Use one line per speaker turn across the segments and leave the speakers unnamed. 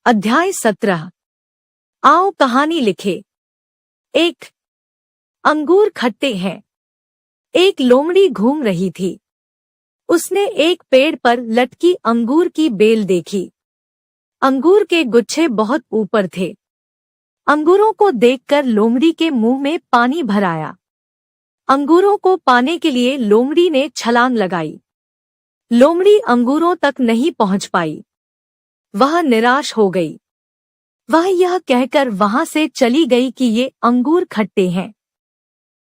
अध्याय 17। आओ कहानी लिखे। एक अंगूर खट्टे हैं। एक लोमड़ी घूम रही थी। उसने एक पेड़ पर लटकी अंगूर की बेल देखी। अंगूर के गुच्छे बहुत ऊपर थे। अंगूरों को देखकर लोमड़ी के मुंह में पानी भर आया। अंगूरों को पाने के लिए लोमड़ी ने छलांग लगाई। लोमड़ी अंगूरों तक नहीं पहुंच पाई। वह निराश हो गई। वह यह कहकर वहां से चली गई कि ये अंगूर खट्टे हैं,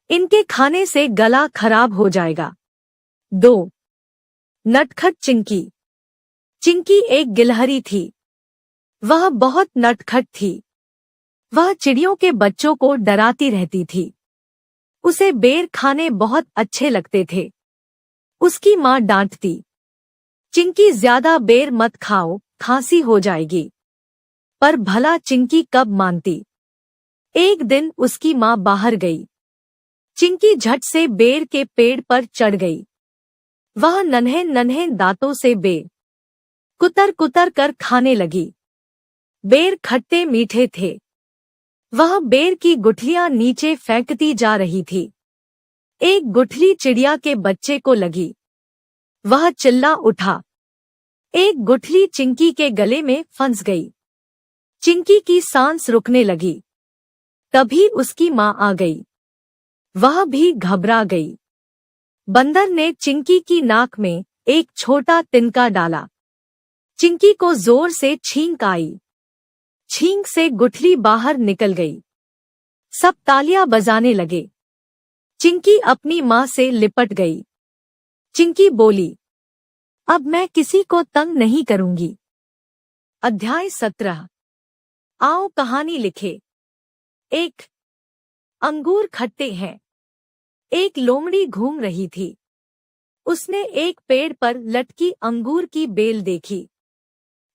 इनके खाने से गला खराब हो जाएगा। 2 नटखट चिंकी। चिंकी एक गिलहरी थी। वह बहुत नटखट थी। वह चिड़ियों के बच्चों को डराती रहती थी। उसे बेर खाने बहुत अच्छे लगते थे। उसकी माँ डांटती, चिंकी ज्यादा बेर मत खाओ, खांसी हो जाएगी। पर भला चिंकी कब मानती। एक दिन उसकी माँ बाहर गई। चिंकी झट से बेर के पेड़ पर चढ़ गई। वह नन्हे नन्हे दांतों से बेर कुतर कुतर कर खाने लगी। बेर खट्टे मीठे थे। वह बेर की गुठलियां नीचे फेंकती जा रही थी। एक गुठली चिड़िया के बच्चे को लगी। वह चिल्ला उठा। एक गुठली चिंकी के गले में फंस गई। चिंकी की सांस रुकने लगी। तभी उसकी माँ आ गई। वह भी घबरा गई। बंदर ने चिंकी की नाक में एक छोटा तिनका डाला। चिंकी को जोर से छींक आई। छींक से गुठली बाहर निकल गई। सब तालियां बजाने लगे। चिंकी अपनी माँ से लिपट गई। चिंकी बोली, अब मैं किसी को तंग नहीं करूंगी। अध्याय 17। आओ कहानी लिखे। एक अंगूर खट्टे हैं। एक लोमड़ी घूम रही थी। उसने एक पेड़ पर लटकी अंगूर की बेल देखी।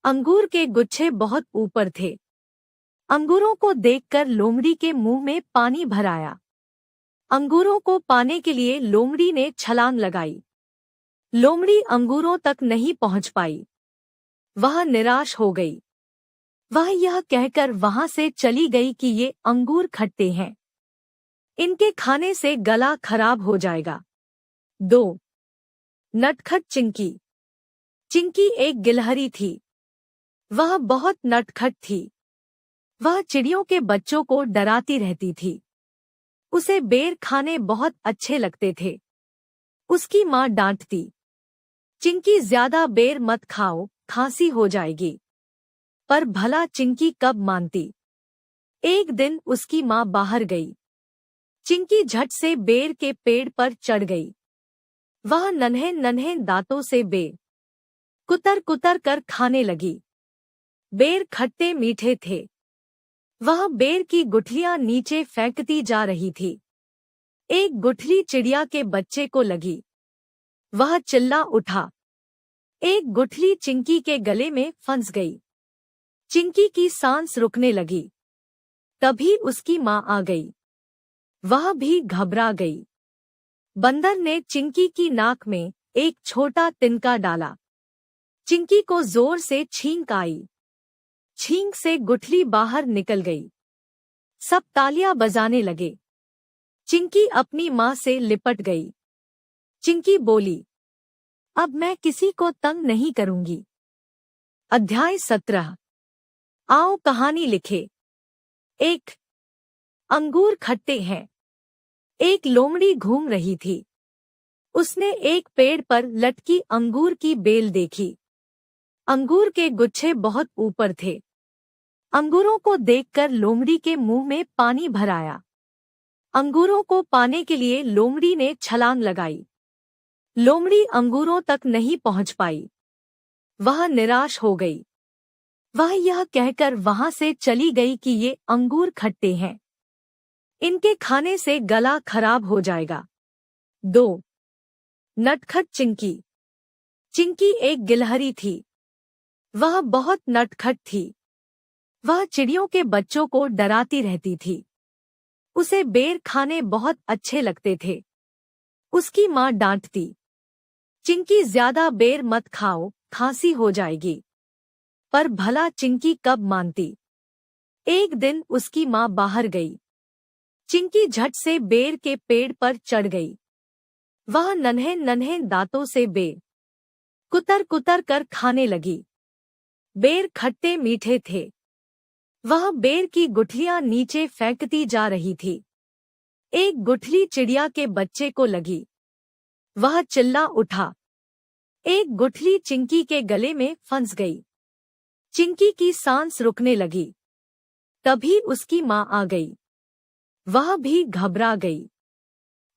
अंगूर के गुच्छे बहुत ऊपर थे। अंगूरों को देखकर लोमड़ी के मुंह में पानी भर आया। अंगूरों को पाने के लिए लोमड़ी ने छलांग लगाई। लोमड़ी अंगूरों तक नहीं पहुंच पाई। वह निराश हो गई। वह यह कहकर वहां से चली गई कि ये अंगूर खट्टे हैं, इनके खाने से गला खराब हो जाएगा। 2 नटखट चिंकी। चिंकी एक गिलहरी थी। वह बहुत नटखट थी। वह चिड़ियों के बच्चों को डराती रहती थी। उसे बेर खाने बहुत अच्छे लगते थे। उसकी माँ डांटती, चिंकी ज्यादा बेर मत खाओ, खांसी हो जाएगी। पर भला चिंकी कब मानती। एक दिन उसकी माँ बाहर गई। चिंकी झट से बेर के पेड़ पर चढ़ गई। वह नन्हे नन्हे दांतों से बेर कुतर कुतर कर खाने लगी। बेर खट्टे मीठे थे। वह बेर की गुठलियां नीचे फेंकती जा रही थी। एक गुठली चिड़िया के बच्चे को लगी। वह चिल्ला उठा। एक गुठली चिंकी के गले में फंस गई। चिंकी की सांस रुकने लगी। तभी उसकी माँ आ गई। वह भी घबरा गई। बंदर ने चिंकी की नाक में एक छोटा तिनका डाला। चिंकी को जोर से छींक आई। छींक से गुठली बाहर निकल गई। सब तालियां बजाने लगे। चिंकी अपनी माँ से लिपट गई। चिंकी बोली, अब मैं किसी को तंग नहीं करूंगी। अध्याय 17। आओ कहानी लिखे। एक अंगूर खट्टे हैं। एक लोमड़ी घूम रही थी। उसने एक पेड़ पर लटकी अंगूर की बेल देखी। अंगूर के गुच्छे बहुत ऊपर थे। अंगूरों को देखकर लोमड़ी के मुंह में पानी भर आया। अंगूरों को पाने के लिए लोमड़ी ने छलांग लगाई। लोमड़ी अंगूरों तक नहीं पहुंच पाई। वह निराश हो गई। वह यह कहकर वहां से चली गई कि ये अंगूर खट्टे हैं, इनके खाने से गला खराब हो जाएगा। 2 नटखट चिंकी। चिंकी एक गिलहरी थी। वह बहुत नटखट थी। वह चिड़ियों के बच्चों को डराती रहती थी। उसे बेर खाने बहुत अच्छे लगते थे। उसकी माँ डांटती, चिंकी ज्यादा बेर मत खाओ, खांसी हो जाएगी। पर भला चिंकी कब मानती। एक दिन उसकी माँ बाहर गई। चिंकी झट से बेर के पेड़ पर चढ़ गई। वह नन्हे नन्हे दांतों से बेर कुतर कुतर कर खाने लगी। बेर खट्टे मीठे थे। वह बेर की गुठलियां नीचे फेंकती जा रही थी। एक गुठली चिड़िया के बच्चे को लगी। वह चिल्ला उठा। एक गुठली चिंकी के गले में फंस गई। चिंकी की सांस रुकने लगी। तभी उसकी माँ आ गई। वह भी घबरा गई।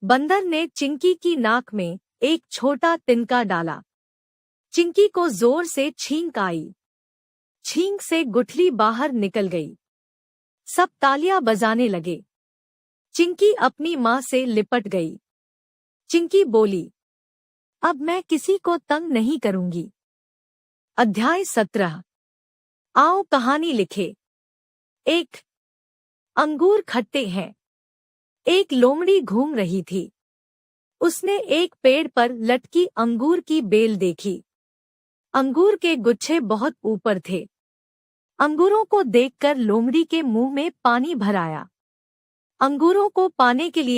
बंदर ने चिंकी की नाक में एक छोटा तिनका डाला। चिंकी को जोर से छींक आई। छींक से गुठली बाहर निकल गई। सब तालियां बजाने लगे। चिंकी अपनी माँ से लिपट गई। चिंकी बोली, अब मैं किसी को तंग नहीं करूंगी। अध्याय 17। आओ कहानी लिखे। एक अंगूर खट्टे हैं। एक लोमड़ी घूम रही थी। उसने एक पेड़ पर लटकी अंगूर की बेल देखी। अंगूर के गुच्छे बहुत ऊपर थे। अंगूरों को देखकर लोमड़ी के मुंह में पानी भर आया। अंगूरों को पाने के लिए